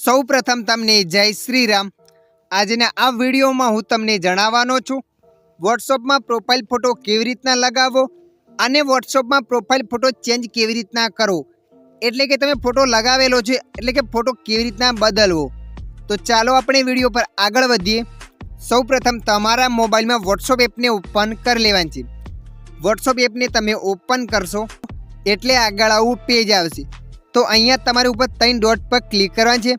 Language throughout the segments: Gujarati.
સૌ પ્રથમ તમને જય શ્રી રામ। આજના આ વિડીયોમાં હું તમને જણાવવાનો છું વોટ્સઅપમાં પ્રોફાઇલ ફોટો કેવી રીતના લગાવવો અને વોટ્સઅપમાં પ્રોફાઇલ ફોટો ચેન્જ કેવી રીતના કરવો, એટલે કે તમે ફોટો લગાવેલો છે એટલે કે ફોટો કેવી રીતના બદલવો। તો ચાલો આપણે વિડીયો પર આગળ વધીએ। સૌ પ્રથમ તમારા મોબાઈલમાં વોટ્સઅપ એપને ઓપન કરી લેવાની છે। વોટ્સઅપ એપને તમે ઓપન કરશો એટલે આગળ આવું પેજ આવશે। તો અહીંયા તમારે ઉપર 3 ડોટ પર ક્લિક કરવાનું છે,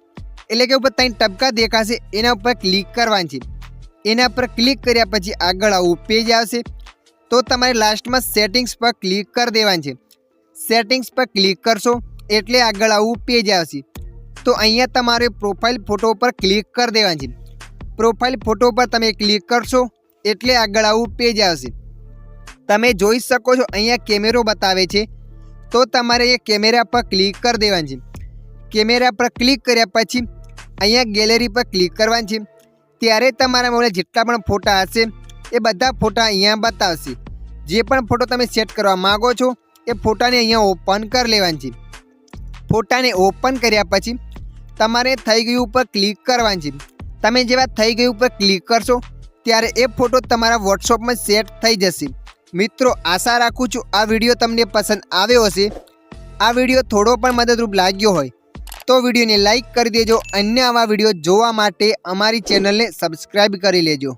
એટલે કે ઉપર 3 ટપકા દેખાશે એના ઉપર ક્લિક કરવાનું છે। એના પર ક્લિક કર્યા પછી આગળ આવું પેજ આવશે। તો તમારે લાસ્ટમાં સેટિંગ્સ પર ક્લિક કરી દેવાનું છે। સેટિંગ્સ પર ક્લિક કરશો એટલે આગળ આવું પેજ આવશે। તો અહીંયા તમારે પ્રોફાઇલ ફોટો પર ક્લિક કરી દેવાનું છે। પ્રોફાઇલ ફોટો પર તમે ક્લિક કરશો એટલે આગળ આવું પેજ આવશે। તમે જોઈ શકો છો અહીંયા કેમેરો બતાવે છે, તો તમારે એ કેમેરા પર ક્લિક કરી દેવાનું છે। કેમેરા પર ક્લિક કર્યા પછી અહીંયા ગેલેરી પર ક્લિક કરવાનું છે। ત્યારે તમારા મોબાઈલ જેટલા પણ ફોટા હશે એ બધા ફોટા અહીંયા બતાવશે। જે પણ ફોટો તમે સેટ કરવા માગો છો એ ફોટાને અહીંયા ઓપન કરી લેવાનું છે। ફોટાને ઓપન કર્યા પછી તમારે થઈ ગયું ઉપર ક્લિક કરવાનું છે। તમે જેવા થઈ ગયું ઉપર ક્લિક કરશો ત્યારે એ ફોટો તમારા વોટ્સઅપમાં સેટ થઈ જશે। મિત્રો, આશા રાખું છું આ વિડીયો તમને પસંદ આવ્યો હશે। આ વિડીયો થોડો પણ મદદરૂપ લાગ્યો હોય તો વિડીયોને લાઈક કરી દેજો। અન્ય આવા વિડીયો જોવા માટે અમારી ચેનલને સબસ્ક્રાઈબ કરી લેજો।